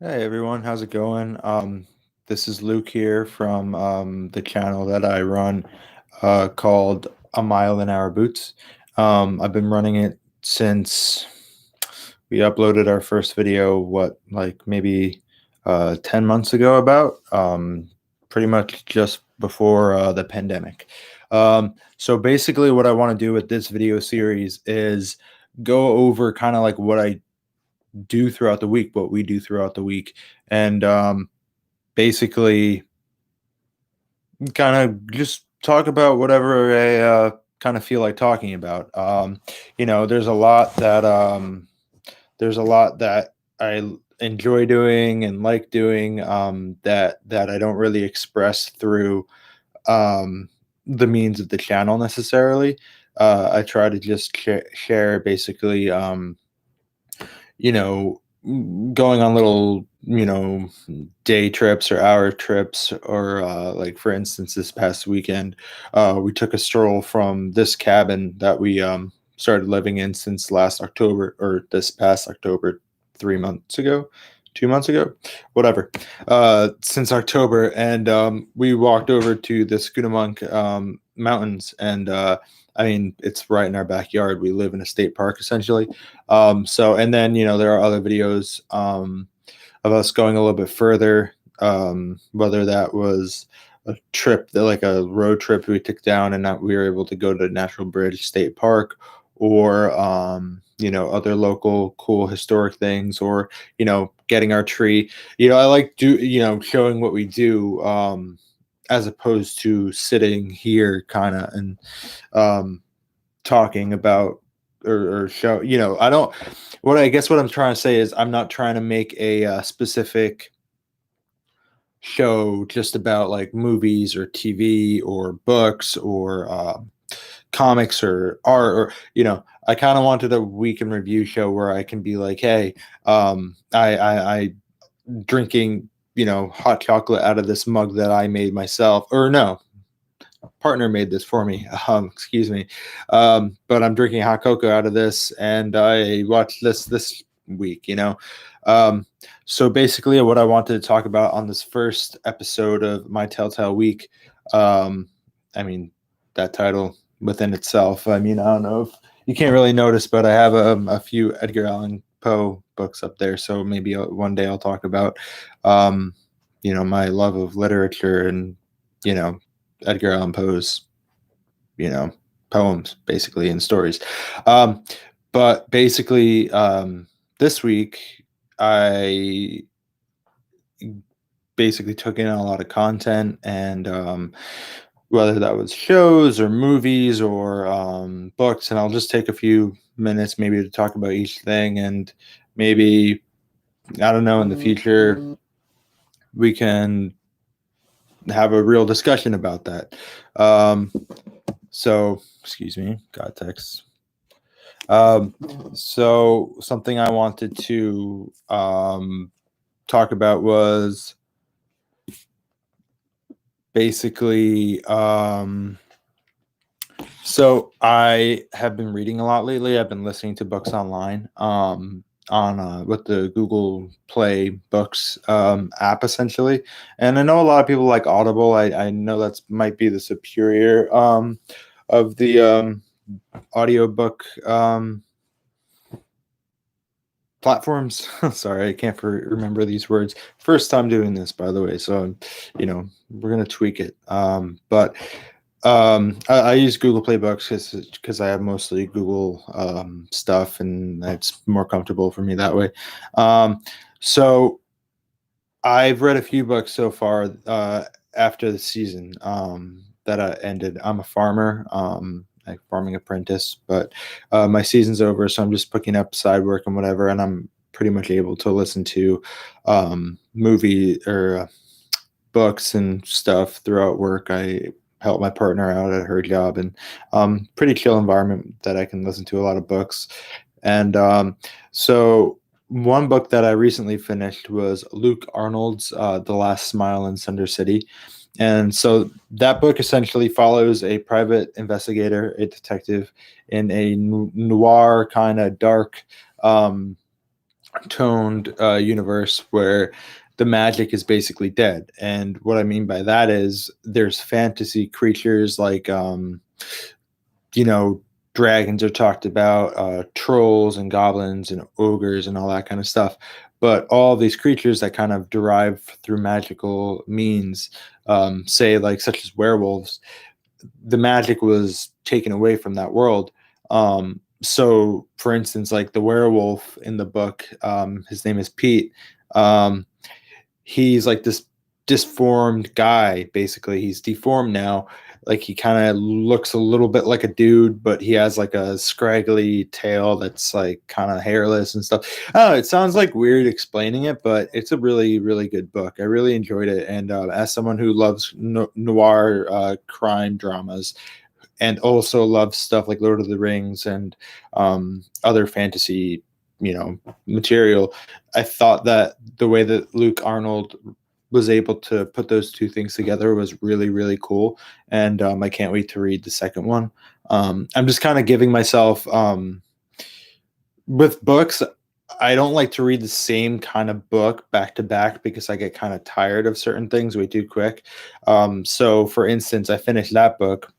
Hey everyone, how's it going? This is Luke here from the channel that I run called A Mile in Our Boots. I've been running it since we uploaded our first video, like maybe 10 months ago, about pretty much just before the pandemic. So basically, what I want to do with this video series is go over kind of like what I do throughout the week, what we do throughout the week, and basically kind of just talk about whatever I kind of feel like talking about. There's a lot that I enjoy doing and like doing, that I don't really express through um, the means of the channel necessarily. I try to just share basically. You know, going on little, day trips or hour trips, or like for instance, this past weekend, we took a stroll from this cabin that we started living in since last October, or this past October, 3 months ago. 2 months ago, whatever, since October, and we walked over to the Scudamonk mountains, and I mean, it's right in our backyard. We live in a state park essentially. And then, there are other videos of us going a little bit further, whether that was a trip, like a road trip we took down, and that we were able to go to Natural Bridge State Park, or, other local cool historic things, or, getting our tree. I like showing what we do, as opposed to sitting here kind of and um, talking about, or show. I don't. What I'm trying to say is I'm not trying to make a specific show just about like movies or TV or books or comics or art, or I kind of wanted a week in review show where I can be like, hey, I drinking hot chocolate out of this mug that I made myself, or no, partner made this for me. Excuse me. But I'm drinking hot cocoa out of this, and I watched this week. Um, so basically, what I wanted to talk about on this first episode of My Telltale Week, um, I mean, that title within itself. I mean, I don't know if you can't really notice, but I have a few Edgar Allan Poe books up there. So maybe one day I'll talk about, um, my love of literature, and you know Edgar Allan Poe's, you know, poems basically, and stories. Um, but basically, this week I basically took in a lot of content, and whether that was shows or movies or books, and I'll just take a few minutes maybe to talk about each thing, and maybe, I don't know, in the future we can have a real discussion about that. Um, So, excuse me, got text. Um, so something I wanted to talk about was basically, so I have been reading a lot lately. I've been listening to books online, on with the Google Play Books app essentially. And I know a lot of people like Audible. I know that's might be the superior of the audiobook platforms. Sorry, I can't remember these words. First time doing this, by the way. So, we're gonna tweak it. But I use Google Play Books because I have mostly Google stuff, and it's more comfortable for me that way. So I've read a few books so far after the season that ended. I'm a farmer, like farming apprentice, but my season's over, so I'm just picking up side work and whatever, and I'm pretty much able to listen to movie or books and stuff throughout work. I help my partner out at her job, and pretty chill environment that I can listen to a lot of books. And so one book that I recently finished was Luke Arnold's The Last Smile in Cinder City. And so that book essentially follows a private investigator, a detective, in a noir kind of dark, um, toned universe where the magic is basically dead. And what I mean by that is there's fantasy creatures like you know, dragons are talked about, trolls and goblins and ogres and all that kind of stuff. But all these creatures that kind of derive through magical means, say like such as werewolves, the magic was taken away from that world. So, for instance, like the werewolf in the book, his name is Pete. Um, he's like this disformed guy. Basically, he's deformed now. Like he kind of looks a little bit like a dude, but he has like a scraggly tail that's like kind of hairless and stuff. Oh, it sounds like weird explaining it, but it's a really, really good book. I really enjoyed it, and as someone who loves noir crime dramas, and also loves stuff like Lord of the Rings and other fantasy, material. I thought that the way that Luke Arnold was able to put those two things together was really, really cool, and I can't wait to read the second one. I'm just kind of giving myself with books. I don't like to read the same kind of book back to back because I get kind of tired of certain things way too quick. So, for instance, I finished that book,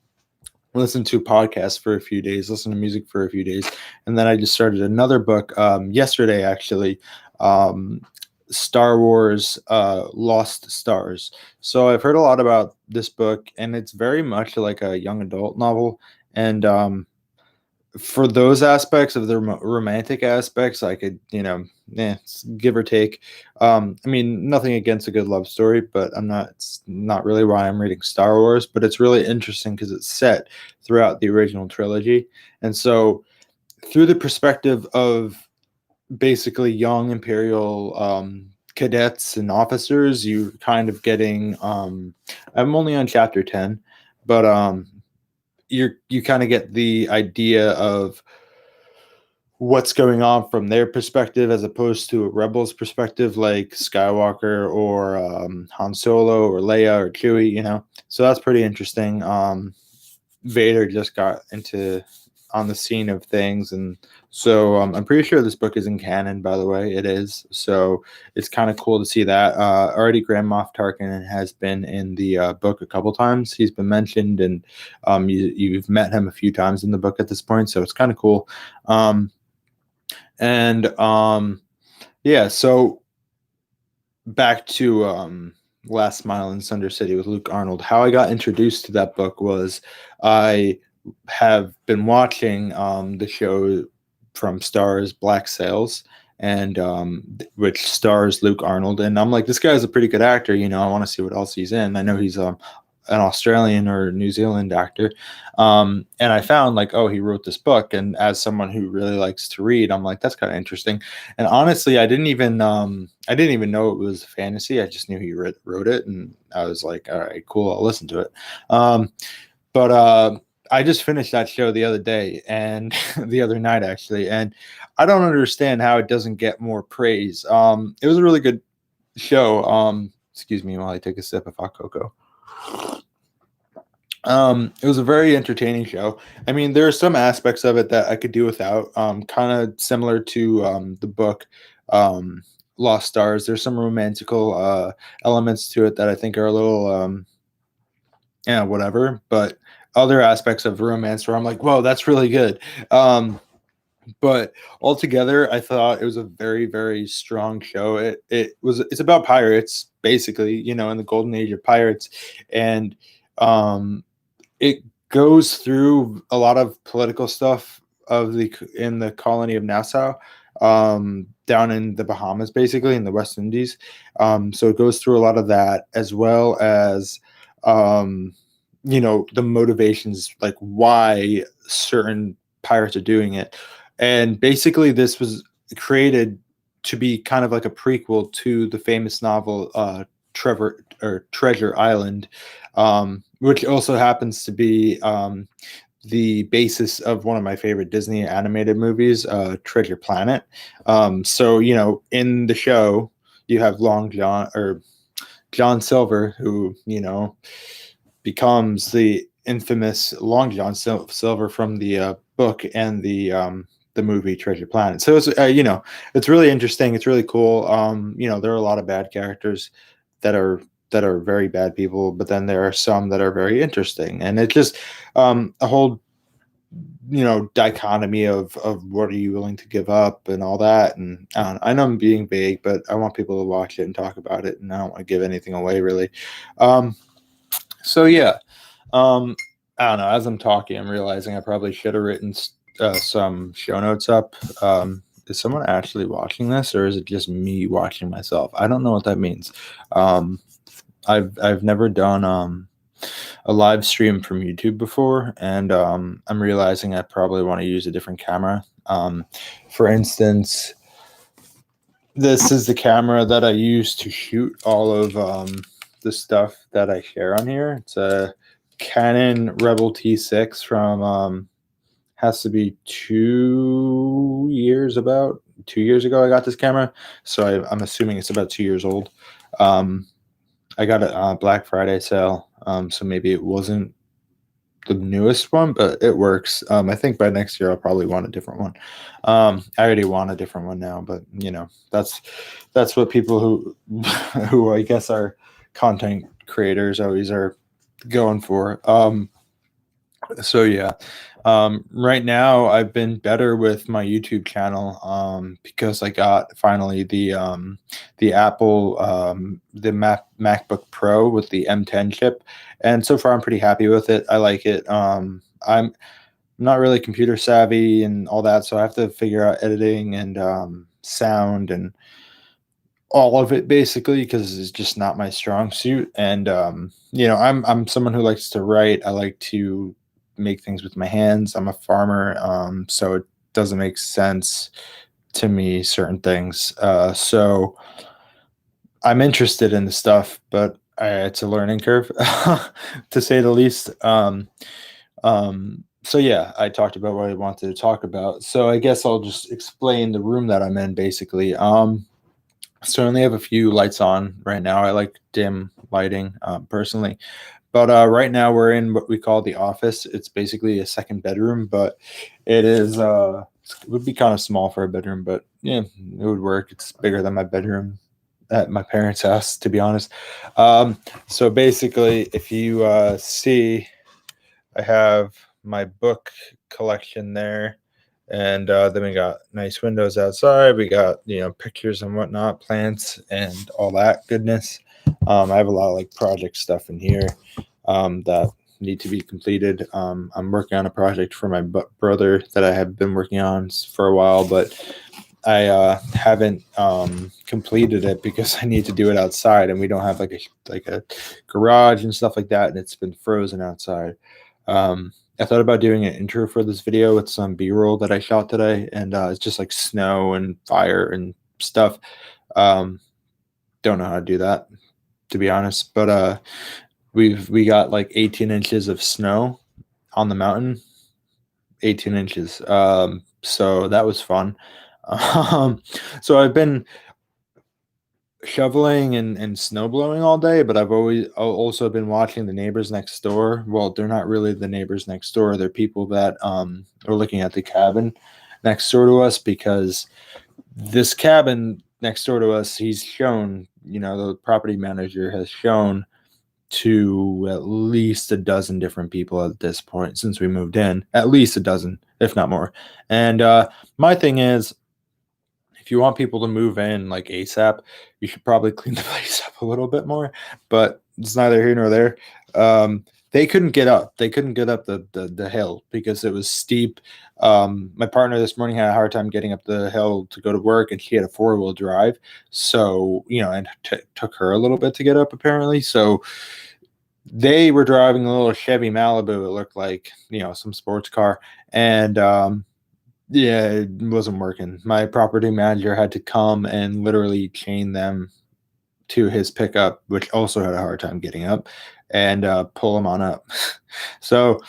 listened to podcasts for a few days, listened to music for a few days, and then I just started another book yesterday, actually. Um, Star Wars Lost Stars. So I've heard a lot about this book, and it's very much like a young adult novel. And for those aspects of the romantic aspects, I could, give or take. I mean, nothing against a good love story, but it's not really why I'm reading Star Wars. But it's really interesting because it's set throughout the original trilogy, and so through the perspective of basically young Imperial cadets and officers, you're kind of getting. I'm only on chapter 10, but you kind of get the idea of what's going on from their perspective as opposed to a rebel's perspective, like Skywalker or Han Solo or Leia or Chewie. So that's pretty interesting. Vader just got into on the scene of things, and so I'm pretty sure this book is in canon. By the way, it is. So it's kind of cool to see that. Already, Grand Moff Tarkin has been in the book a couple times. He's been mentioned, and you've met him a few times in the book at this point. So it's kind of cool. And yeah, so back to Last Mile in Sunder City with Luke Arnold. How I got introduced to that book was I have been watching the show from Starz Black Sails, and which stars Luke Arnold, and I'm like, this guy's a pretty good actor. I want to see what else he's in. I know he's an Australian or New Zealand actor. And I found like, oh, he wrote this book. And as someone who really likes to read, I'm like, that's kind of interesting. And honestly, I didn't even know it was fantasy. I just knew he wrote it, and I was like, all right, cool, I'll listen to it. But I just finished that show the other day and the other night actually, and I don't understand how it doesn't get more praise. It was a really good show. Excuse me while I take a sip of hot cocoa. It was a very entertaining show. I mean, there are some aspects of it that I could do without. Kind of similar to the book Lost Stars. There's some romantical elements to it that I think are a little yeah, whatever. But other aspects of romance where I'm like, whoa, that's really good. But altogether, I thought it was a very, very strong show. It's about pirates, basically, in the golden age of pirates, and it goes through a lot of political stuff in the colony of Nassau, down in the Bahamas, basically in the West Indies. So it goes through a lot of that, as well as the motivations, like why certain pirates are doing it. And basically, this was created to be kind of like a prequel to the famous novel Treasure Island, which also happens to be the basis of one of my favorite Disney animated movies, Treasure Planet. So in the show, you have Long John or John Silver, who becomes the infamous Long John Silver from the book and the the movie Treasure Planet. So it's it's really interesting. It's really cool. There are a lot of bad characters that are very bad people, but then there are some that are very interesting, and it's just a whole dichotomy of what are you willing to give up and all that. And I know I'm being vague, but I want people to watch it and talk about it, and I don't want to give anything away really. So yeah, I don't know. As I'm talking, I'm realizing I probably should have written some show notes up. Is someone actually watching this, or is it just me watching myself? I don't know what that means. I've never done a live stream from YouTube before, and I'm realizing I probably want to use a different camera. For instance, this is the camera that I use to shoot all of the stuff that I share on here. It's a Canon Rebel T6 from has to be 2 years about 2 years ago. I got this camera, so I'm assuming it's about 2 years old. I got it on Black Friday sale, so maybe it wasn't the newest one, but it works. I think by next year I'll probably want a different one. I already want a different one now, but that's what people who I guess are content creators always are going for. So yeah, right now I've been better with my YouTube channel because I got finally the Apple the MacBook Pro with the M10 chip, and so far I'm pretty happy with it. I like it. I'm not really computer savvy and all that, so I have to figure out editing and sound and all of it basically, because it's just not my strong suit. And I'm someone who likes to write. I like to make things with my hands. I'm a farmer, so it doesn't make sense to me, certain things. So I'm interested in the stuff, but it's a learning curve to say the least. So yeah, I talked about what I wanted to talk about, so I guess I'll just explain the room that I'm in basically. So I only have a few lights on right now. I like dim lighting personally. But right now we're in what we call the office. It's basically a second bedroom, but it would be kind of small for a bedroom, but yeah, it would work. It's bigger than my bedroom at my parents' house, to be honest. So basically, if you see, I have my book collection there. And then we got nice windows outside. We got pictures and whatnot, plants and all that goodness. I have a lot of like project stuff in here that need to be completed. I'm working on a project for my brother that I have been working on for a while, but I haven't completed it because I need to do it outside, and we don't have like a garage and stuff like that, and it's been frozen outside. I thought about doing an intro for this video with some B-roll that I shot today, and it's just like snow and fire and stuff. Don't know how to do that, to be honest, but we got like 18 inches of snow on the mountain. 18 inches. So that was fun. So I've been shoveling and snow blowing all day, but I've also been watching the neighbors next door. Well, they're not really the neighbors next door. They're people that are looking at the cabin next door to us, because this cabin next door to us, he's shown, the property manager has shown to at least a dozen different people at this point since we moved in, at least a dozen, if not more. And my thing is, if you want people to move in like ASAP, you should probably clean the place up a little bit more. But it's neither here nor there. They couldn't get up. They couldn't get up the hill because it was steep. My partner this morning had a hard time getting up the hill to go to work, and she had a 4-wheel drive. So, and took her a little bit to get up apparently. So they were driving a little Chevy Malibu. It looked like, some sports car. And yeah, it wasn't working. My property manager had to come and literally chain them to his pickup, which also had a hard time getting up, and pull them on up. So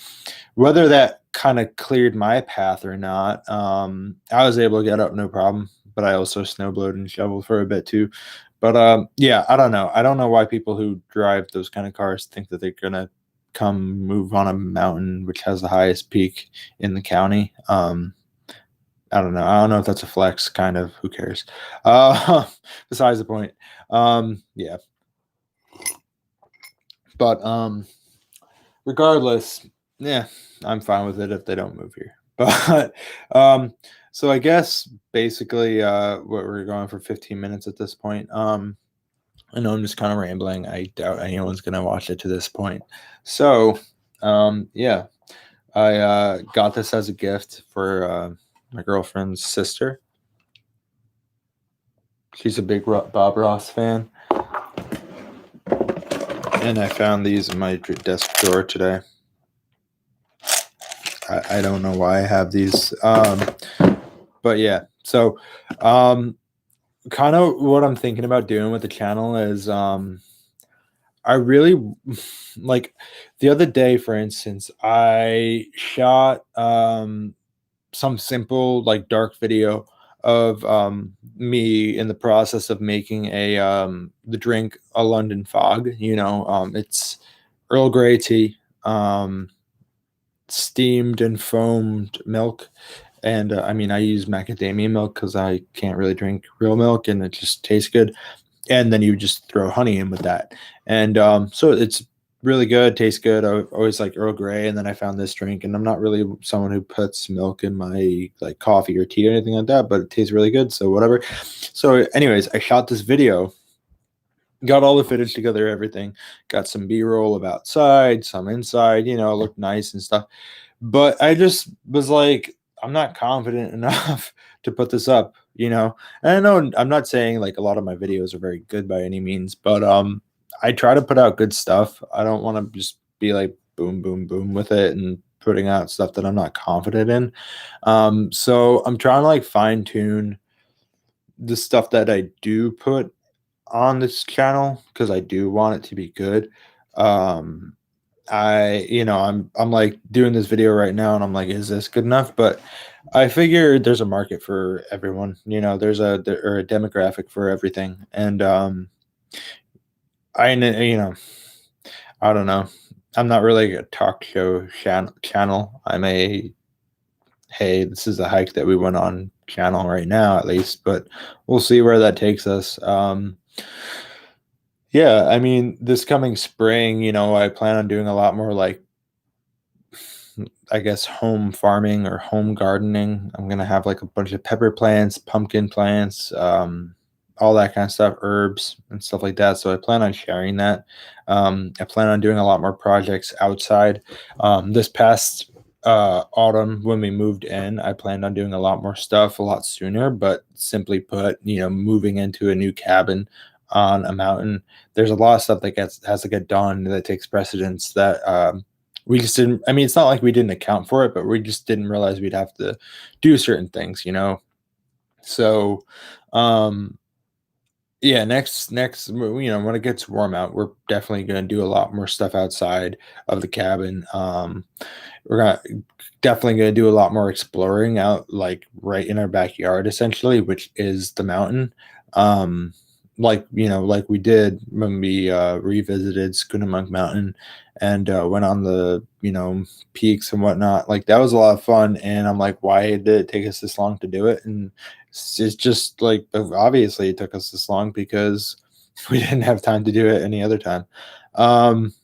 whether that kind of cleared my path or not, I was able to get up no problem, but I also snowblowed and shoveled for a bit too. But yeah, I don't know. I don't know why people who drive those kind of cars think that they're gonna come move on a mountain which has the highest peak in the county. I don't know. I don't know if that's a flex, kind of. Who cares? Uh, besides the point. Yeah. But regardless, yeah, I'm fine with it if they don't move here. But so I guess basically what we're going for 15 minutes at this point. I know I'm just kind of rambling. I doubt anyone's gonna watch it to this point. So yeah, I got this as a gift for my girlfriend's sister. She's a big Bob Ross fan, and I found these in my desk drawer today. I don't know why I have these, but yeah. So, kind of what I'm thinking about doing with the channel is, I really like the other day, for instance, I shot some simple like dark video of me in the process of making a the drink a London Fog. It's Earl Grey tea, steamed and foamed milk, and I mean I use macadamia milk because I can't really drink real milk, and it just tastes good. And then you just throw honey in with that, and so it's really good, tastes good. I always like Earl Grey, and then I found this drink, and I'm not really someone who puts milk in my like coffee or tea or anything like that, but it tastes really good, so whatever. So anyways, I shot this video, got all the footage together, everything, got some b-roll of outside, some inside, it looked nice and stuff, but I just was like, I'm not confident enough to put this up, and I know I'm not saying like a lot of my videos are very good by any means, but I try to put out good stuff. I don't want to just be like boom boom boom with it and putting out stuff that I'm not confident in. So I'm trying to like fine tune the stuff that I do put on this channel because I do want it to be good. Um, I'm like doing this video right now, and I'm like, is this good enough? But I figure there's a market for everyone. Or a demographic for everything, and I don't know. I'm not really a talk show channel. I'm a hey, this is a hike that we went on channel right now, at least, but we'll see where that takes us. Yeah, I mean, this coming spring, I plan on doing a lot more like, I guess, home farming or home gardening. I'm gonna have like a bunch of pepper plants, pumpkin plants, all that kind of stuff, herbs and stuff like that. So I plan on sharing that. I plan on doing a lot more projects outside. This past autumn, when we moved in, I planned on doing a lot more stuff a lot sooner. But simply put, moving into a new cabin on a mountain, there's a lot of stuff that has to get done that takes precedence that we just didn't. I mean, it's not like we didn't account for it, but we just didn't realize we'd have to do certain things. So yeah, next, when it gets warm out, we're definitely gonna do a lot more stuff outside of the cabin. We're gonna definitely gonna do a lot more exploring out, like right in our backyard, essentially, which is the mountain. Um, like we did when we revisited Scoonamunk Mountain and went on the peaks and whatnot. Like that was a lot of fun, and I'm like, why did it take us this long to do it? And it's just like obviously it took us this long because we didn't have time to do it any other time. Um,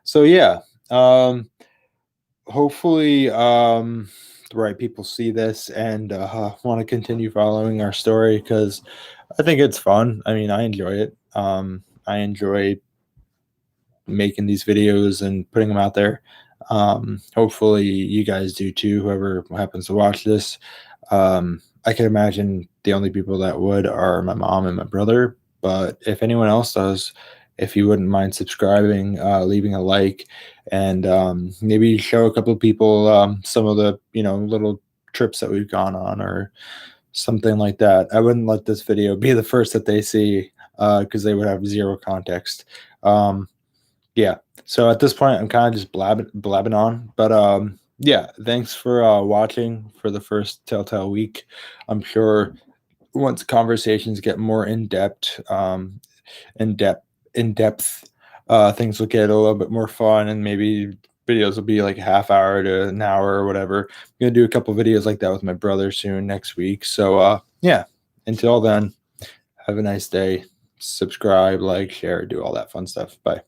so yeah, hopefully the right people see this and want to continue following our story because I think it's fun. I mean, I enjoy it. I enjoy making these videos and putting them out there. Hopefully you guys do too, whoever happens to watch this. I can imagine the only people that would are my mom and my brother, but if anyone else does, if you wouldn't mind subscribing, leaving a like, and maybe show a couple of people some of the little trips that we've gone on or something like that. I wouldn't let this video be the first that they see because they would have zero context. Yeah. So at this point, I'm kind of just blabbing on. But yeah, thanks for watching for the first Telltale week. I'm sure once conversations get more in depth, in depth, things will get a little bit more fun and maybe videos will be like a half hour to an hour or whatever. I'm gonna do a couple videos like that with my brother soon next week. So yeah, until then, have a nice day. Subscribe, like, share, do all that fun stuff. Bye.